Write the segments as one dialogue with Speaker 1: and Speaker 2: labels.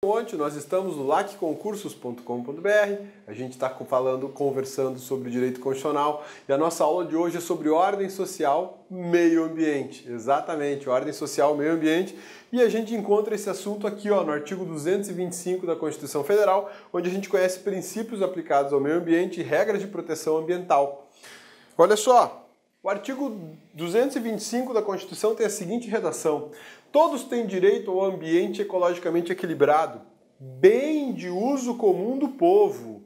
Speaker 1: Ontem nós estamos no lacconcursos.com.br, a gente está conversando sobre direito constitucional e a nossa aula de hoje é sobre ordem social, meio ambiente. Exatamente, ordem social, meio ambiente. E a gente encontra esse assunto aqui no artigo 225 da Constituição Federal, onde a gente conhece princípios aplicados ao meio ambiente e regras de proteção ambiental. Olha só, o artigo 225 da Constituição tem a seguinte redação: todos têm direito ao ambiente ecologicamente equilibrado, bem de uso comum do povo,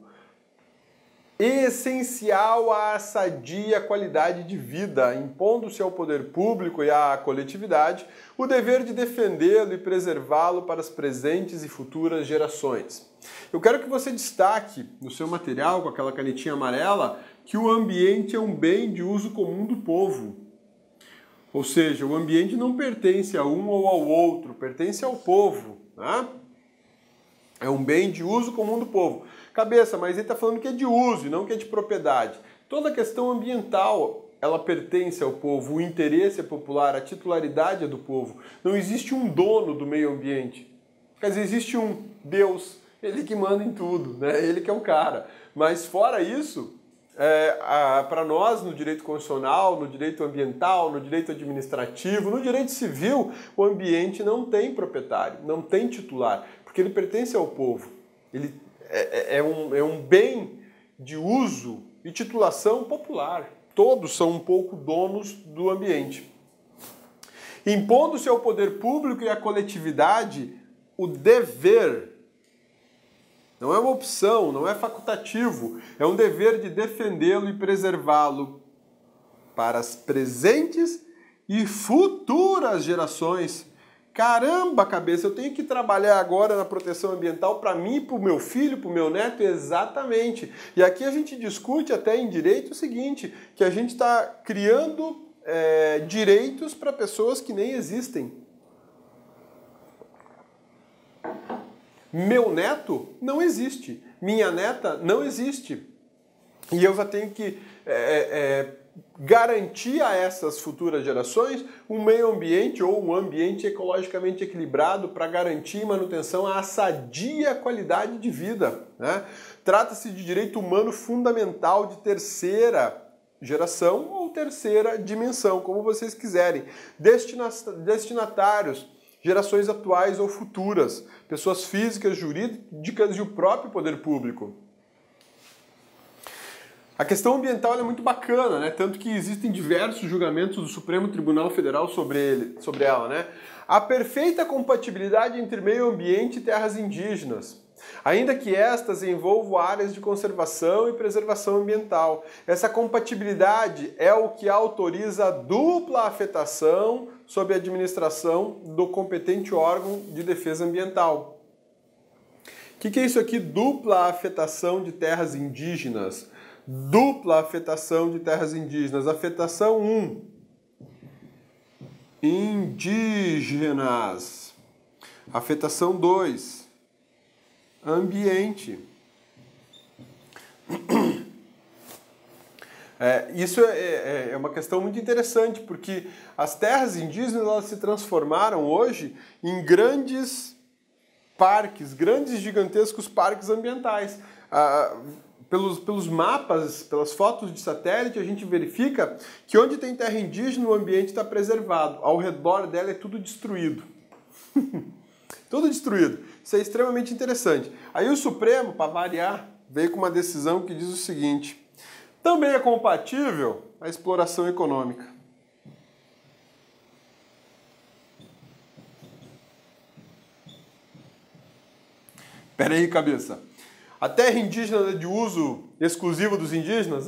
Speaker 1: essencial à sadia qualidade de vida, impondo-se ao poder público e à coletividade o dever de defendê-lo e preservá-lo para as presentes e futuras gerações. Eu quero que você destaque no seu material, com aquela canetinha amarela, que o ambiente é um bem de uso comum do povo. Ou seja, o ambiente não pertence a um ou ao outro, pertence ao povo. Né? É um bem de uso comum do povo. Cabeça, mas ele está falando que é de uso e não que é de propriedade. Toda a questão ambiental, ela pertence ao povo, o interesse é popular, a titularidade é do povo. Não existe um dono do meio ambiente. Quer dizer, existe um Deus, ele que manda em tudo, né? Ele que é o cara. Mas fora isso, para nós, no direito constitucional, no direito ambiental, no direito administrativo, no direito civil, o ambiente não tem proprietário, não tem titular, porque ele pertence ao povo. Ele é um bem de uso e titulação popular. Todos são um pouco donos do ambiente. Impondo-se ao poder público e à coletividade o dever. Não é uma opção, não é facultativo, é um dever de defendê-lo e preservá-lo para as presentes e futuras gerações. Caramba, cabeça, eu tenho que trabalhar agora na proteção ambiental para mim, para o meu filho, para o meu neto? Exatamente. E aqui a gente discute até em direito o seguinte, que a gente está criando direitos para pessoas que nem existem. Meu neto não existe, minha neta não existe. E eu já tenho que garantir a essas futuras gerações um meio ambiente ou um ambiente ecologicamente equilibrado para garantir manutenção à sadia qualidade de vida. Né? Trata-se de direito humano fundamental de terceira geração ou terceira dimensão, como vocês quiserem. Destinatários, gerações atuais ou futuras, pessoas físicas, jurídicas e o próprio poder público. A questão ambiental é muito bacana, né? Tanto que existem diversos julgamentos do Supremo Tribunal Federal sobre ela. Né? A perfeita compatibilidade entre meio ambiente e terras indígenas, ainda que estas envolvam áreas de conservação e preservação ambiental. Essa compatibilidade é o que autoriza a dupla afetação sob a administração do competente órgão de defesa ambiental. O que é isso aqui? Dupla afetação de terras indígenas. Dupla afetação de terras indígenas. Afetação 1. Indígenas. Afetação 2. Ambiente. Isso é uma questão muito interessante, porque as terras indígenas elas se transformaram hoje em grandes parques, grandes gigantescos parques ambientais. Pelos mapas, pelas fotos de satélite, a gente verifica que onde tem terra indígena o ambiente está preservado, ao redor dela é tudo destruído. Tudo destruído. Isso é extremamente interessante. Aí o Supremo, para variar, veio com uma decisão que diz o seguinte: também é compatível a exploração econômica. Pera aí, cabeça. A terra indígena é de uso exclusivo dos indígenas?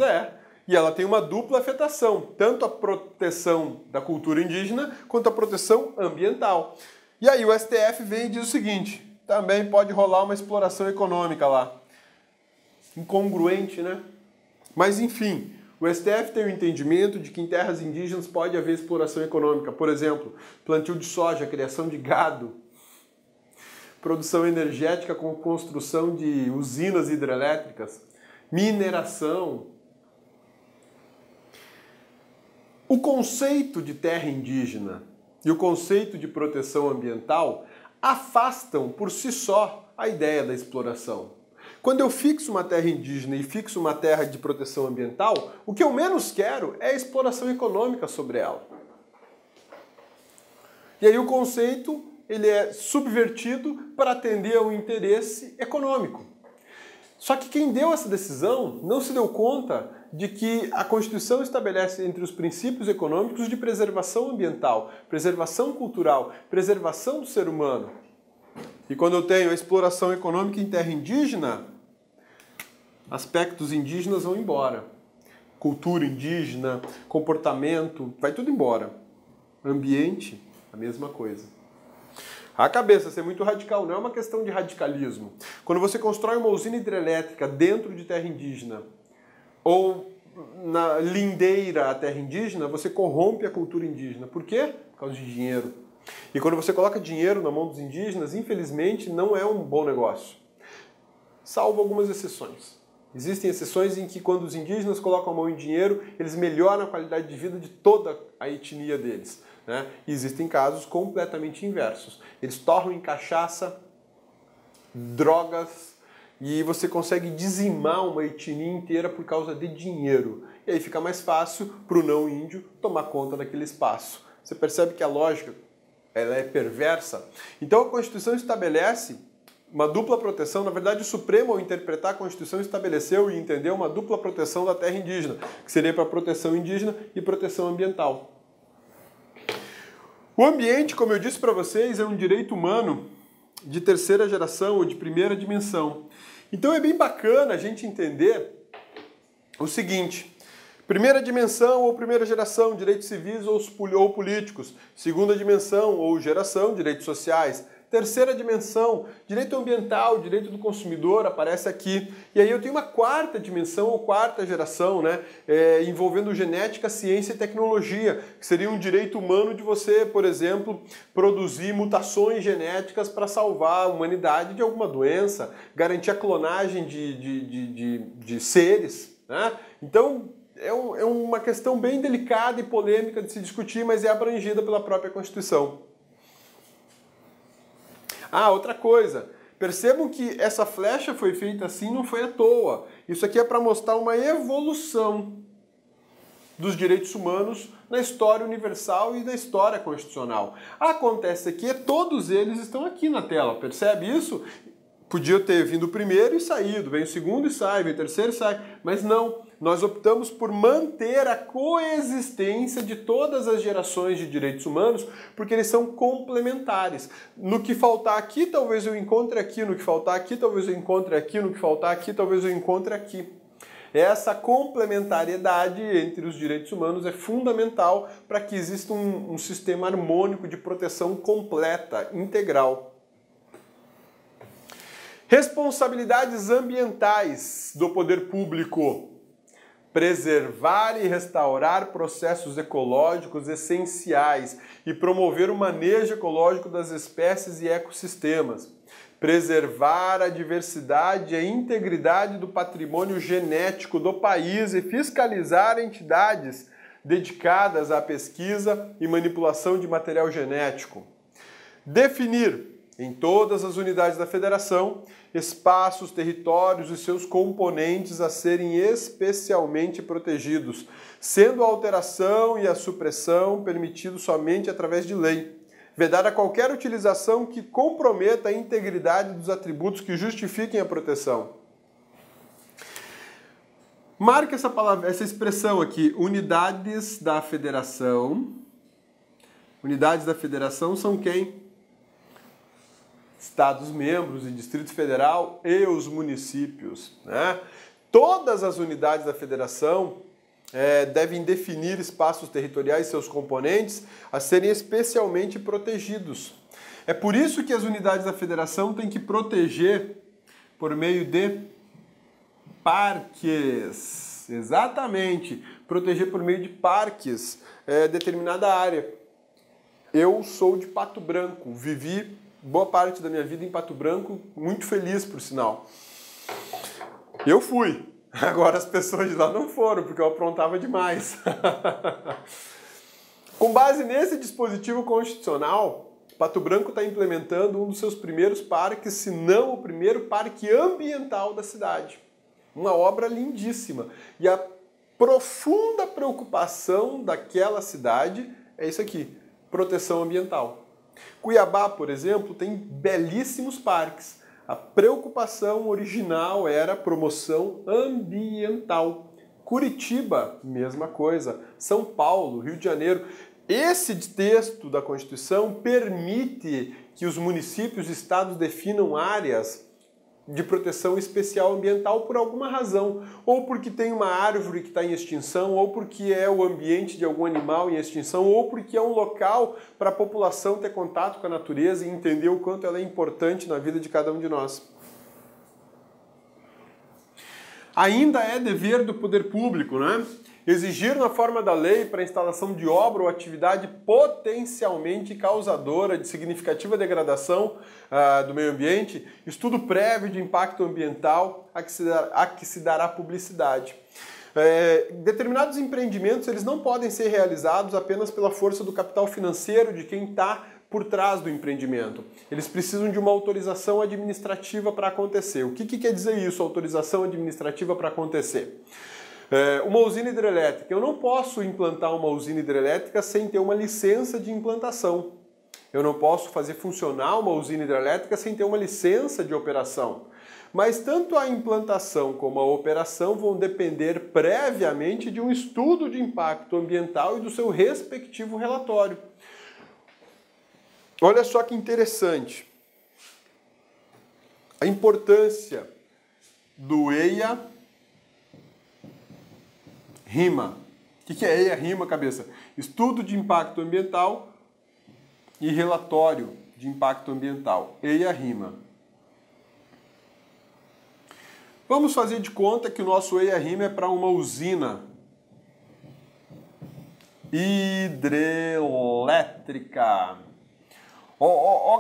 Speaker 1: E ela tem uma dupla afetação, tanto a proteção da cultura indígena quanto a proteção ambiental. E aí o STF vem e diz o seguinte: também pode rolar uma exploração econômica lá. Incongruente, né? Mas enfim, o STF tem o entendimento de que em terras indígenas pode haver exploração econômica. Por exemplo, plantio de soja, criação de gado, produção energética com construção de usinas hidrelétricas, mineração. O conceito de terra indígena e o conceito de proteção ambiental afastam por si só a ideia da exploração. Quando eu fixo uma terra indígena e fixo uma terra de proteção ambiental, o que eu menos quero é a exploração econômica sobre ela. E aí o conceito ele é subvertido para atender ao interesse econômico. Só que quem deu essa decisão não se deu conta de que a Constituição estabelece entre os princípios econômicos de preservação ambiental, preservação cultural, preservação do ser humano. E quando eu tenho a exploração econômica em terra indígena, aspectos indígenas vão embora. Cultura indígena, comportamento, vai tudo embora. Ambiente, a mesma coisa. A cabeça ser muito radical não é uma questão de radicalismo. Quando você constrói uma usina hidrelétrica dentro de terra indígena ou na lindeira à terra indígena, você corrompe a cultura indígena. Por quê? Por causa de dinheiro. E quando você coloca dinheiro na mão dos indígenas, infelizmente, não é um bom negócio. Salvo algumas exceções. Existem exceções em que quando os indígenas colocam a mão em dinheiro, eles melhoram a qualidade de vida de toda a etnia deles. Né? E existem casos completamente inversos. Eles torram em cachaça, drogas, e você consegue dizimar uma etnia inteira por causa de dinheiro. E aí fica mais fácil para o não índio tomar conta daquele espaço. Você percebe que a lógica ela é perversa? Então a Constituição estabelece uma dupla proteção. Na verdade, o Supremo, ao interpretar a Constituição, estabeleceu e entendeu uma dupla proteção da terra indígena, que seria para proteção indígena e proteção ambiental. O ambiente, como eu disse para vocês, é um direito humano de terceira geração ou de primeira dimensão. Então é bem bacana a gente entender o seguinte: primeira dimensão ou primeira geração, direitos civis ou políticos. Segunda dimensão ou geração, direitos sociais. Terceira dimensão, direito ambiental, direito do consumidor, aparece aqui. E aí eu tenho uma quarta dimensão ou quarta geração, né, envolvendo genética, ciência e tecnologia, que seria um direito humano de você, por exemplo, produzir mutações genéticas para salvar a humanidade de alguma doença, garantir a clonagem de seres. Né? Então, é uma questão bem delicada e polêmica de se discutir, mas é abrangida pela própria Constituição. Ah, outra coisa, percebam que essa flecha foi feita assim, não foi à toa. Isso aqui é para mostrar uma evolução dos direitos humanos na história universal e na história constitucional. Acontece que todos eles estão aqui na tela, percebe isso? Podia ter vindo o primeiro e saído, vem o segundo e sai, vem o terceiro e sai, mas não. Nós optamos por manter a coexistência de todas as gerações de direitos humanos, porque eles são complementares. No que faltar aqui, talvez eu encontre aqui, no que faltar aqui, talvez eu encontre aqui, no que faltar aqui, talvez eu encontre aqui. Essa complementariedade entre os direitos humanos é fundamental para que exista um sistema harmônico de proteção completa, integral. Responsabilidades ambientais do poder público. Preservar e restaurar processos ecológicos essenciais e promover o manejo ecológico das espécies e ecossistemas. Preservar a diversidade e a integridade do patrimônio genético do país e fiscalizar entidades dedicadas à pesquisa e manipulação de material genético. Definir, em todas as unidades da Federação, espaços, territórios e seus componentes a serem especialmente protegidos, sendo a alteração e a supressão permitidos somente através de lei. Vedar a qualquer utilização que comprometa a integridade dos atributos que justifiquem a proteção. Marque essa palavra, essa expressão aqui, unidades da Federação. Unidades da Federação são quem? Estados-membros e Distrito Federal e os municípios. Né? Todas as unidades da Federação devem definir espaços territoriais e seus componentes a serem especialmente protegidos. É por isso que as unidades da Federação têm que proteger por meio de parques. Exatamente, proteger por meio de parques determinada área. Eu sou de Pato Branco, vivi boa parte da minha vida em Pato Branco, muito feliz, por sinal. Eu fui. Agora as pessoas de lá não foram, porque eu aprontava demais. Com base nesse dispositivo constitucional, Pato Branco está implementando um dos seus primeiros parques, se não o primeiro parque ambiental da cidade. Uma obra lindíssima. E a profunda preocupação daquela cidade é isso aqui, proteção ambiental. Cuiabá, por exemplo, tem belíssimos parques. A preocupação original era promoção ambiental. Curitiba, mesma coisa. São Paulo, Rio de Janeiro. Esse texto da Constituição permite que os municípios e estados definam áreas de proteção especial ambiental por alguma razão, ou porque tem uma árvore que está em extinção, ou porque é o ambiente de algum animal em extinção, ou porque é um local para a população ter contato com a natureza e entender o quanto ela é importante na vida de cada um de nós. Ainda é dever do poder público, né? Exigir na forma da lei para a instalação de obra ou atividade potencialmente causadora de significativa degradação do meio ambiente, estudo prévio de impacto ambiental a que se dará publicidade. Determinados empreendimentos eles não podem ser realizados apenas pela força do capital financeiro de quem está por trás do empreendimento. Eles precisam de uma autorização administrativa para acontecer. O que quer dizer isso, autorização administrativa para acontecer? Uma usina hidrelétrica. Eu não posso implantar uma usina hidrelétrica sem ter uma licença de implantação. Eu não posso fazer funcionar uma usina hidrelétrica sem ter uma licença de operação. Mas tanto a implantação como a operação vão depender previamente de um estudo de impacto ambiental e do seu respectivo relatório. Olha só que interessante. A importância do EIA-RIMA. O que é EIA-RIMA, cabeça? Estudo de impacto ambiental e relatório de impacto ambiental. EIA-RIMA. Vamos fazer de conta que o nosso EIA-RIMA é para uma usina hidrelétrica.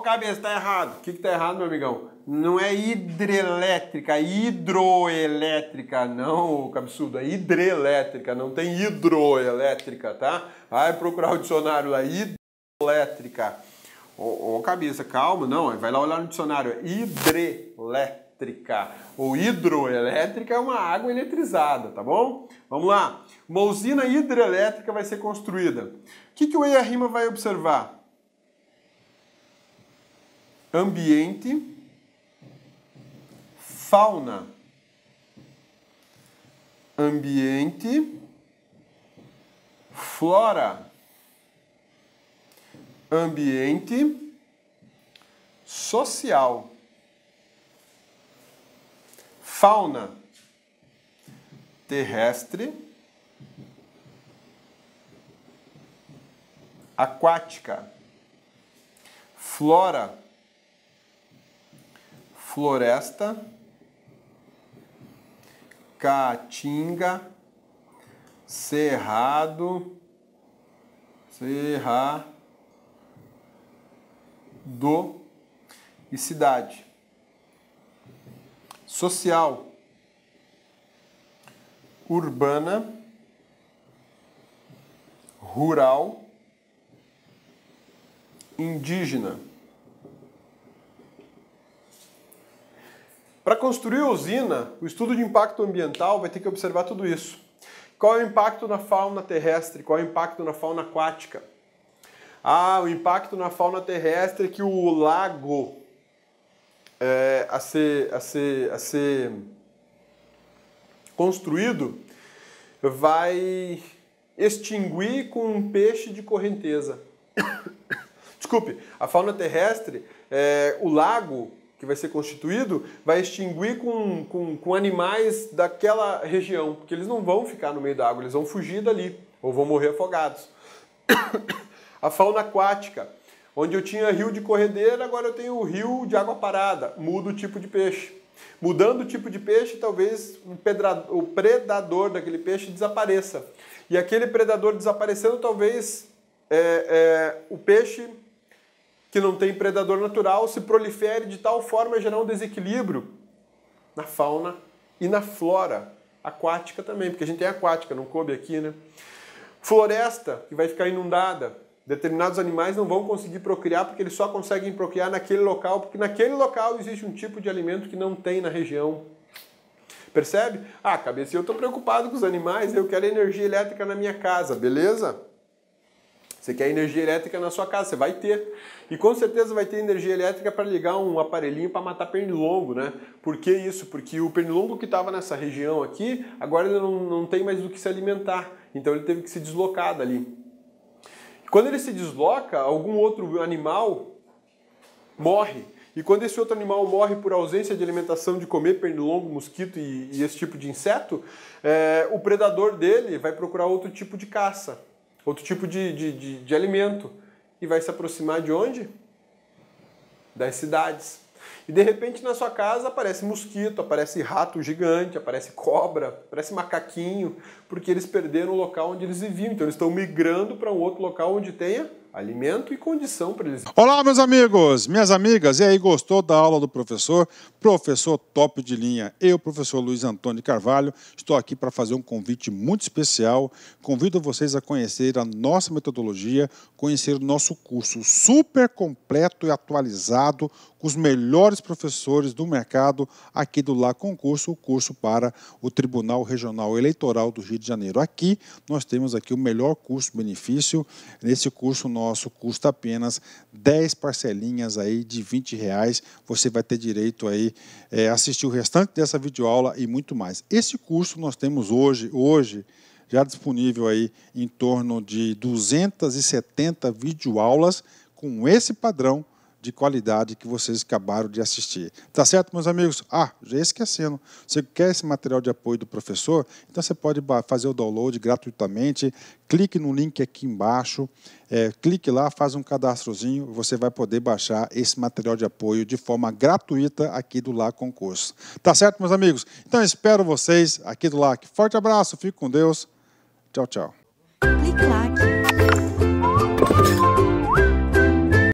Speaker 1: Cabeça, tá errado. O que tá errado, meu amigão? Não é hidrelétrica, hidroelétrica, não, cabeçudo, é hidrelétrica, não tem hidroelétrica, tá? Vai procurar o dicionário lá, hidroelétrica. Cabeça, calma, não, vai lá olhar no dicionário, é hidrelétrica. Ou hidroelétrica é uma água eletrizada, tá bom? Vamos lá. Uma usina hidrelétrica vai ser construída. O que o EIA-RIMA vai observar? Ambiente, fauna, ambiente, flora, ambiente, social, fauna, terrestre, aquática, flora, floresta, caatinga, cerrado, e cidade. Social, urbana, rural, indígena. Para construir a usina, o estudo de impacto ambiental vai ter que observar tudo isso. Qual é o impacto na fauna terrestre? Qual é o impacto na fauna aquática? O impacto na fauna terrestre é que o lago a ser construído vai extinguir com um peixe de correnteza. Desculpe, a fauna terrestre, o lago que vai ser constituído, vai extinguir com animais daquela região, porque eles não vão ficar no meio da água, eles vão fugir dali, ou vão morrer afogados. A fauna aquática, onde eu tinha rio de corredeira, agora eu tenho rio de água parada, muda o tipo de peixe. Mudando o tipo de peixe, talvez o predador daquele peixe desapareça. E aquele predador desaparecendo, talvez o peixe que não tem predador natural se prolifere de tal forma a gerar um desequilíbrio na fauna e na flora aquática também, porque a gente tem aquática, não coube aqui, né? Floresta, que vai ficar inundada. Determinados animais não vão conseguir procriar porque eles só conseguem procriar naquele local, porque naquele local existe um tipo de alimento que não tem na região. Percebe? Ah, cabeça, eu estou preocupado com os animais, eu quero energia elétrica na minha casa, beleza? Você quer energia elétrica na sua casa, você vai ter. E com certeza vai ter energia elétrica para ligar um aparelhinho para matar pernilongo, né? Por que isso? Porque o pernilongo que estava nessa região aqui, agora ele não tem mais do que se alimentar. Então ele teve que se deslocar dali. Quando ele se desloca, algum outro animal morre. E quando esse outro animal morre por ausência de alimentação, de comer pernilongo, mosquito e esse tipo de inseto, o predador dele vai procurar outro tipo de caça, outro tipo de alimento. E vai se aproximar de onde? Das cidades. E de repente na sua casa aparece mosquito, aparece rato gigante, aparece cobra, aparece macaquinho, porque eles perderam o local onde eles viviam. Então eles estão migrando para um outro local onde tenha alimento e condição para eles.
Speaker 2: Olá, meus amigos, minhas amigas. E aí, gostou da aula do professor? Professor top de linha. Eu, professor Luiz Antônio de Carvalho, estou aqui para fazer um convite muito especial. Convido vocês a conhecer a nossa metodologia, conhecer o nosso curso super completo e atualizado, com os melhores professores do mercado aqui do Lá Concurso, o curso para o Tribunal Regional Eleitoral do Rio de Janeiro. Aqui, nós temos aqui o melhor custo-benefício. Nesse curso nosso custa apenas 10 parcelinhas aí de R$20. Você vai ter direito aí a assistir o restante dessa videoaula e muito mais. Esse curso nós temos hoje já disponível aí em torno de 270 videoaulas com esse padrão de qualidade que vocês acabaram de assistir. Tá certo, meus amigos? Já esquecendo, você quer esse material de apoio do professor? Então você pode fazer o download gratuitamente, clique no link aqui embaixo, clique lá, faz um cadastrozinho, você vai poder baixar esse material de apoio de forma gratuita aqui do Lá Concurso. Tá certo, meus amigos? Então espero vocês aqui do Lá. Forte abraço, fique com Deus. Tchau, tchau.
Speaker 3: Clique lá.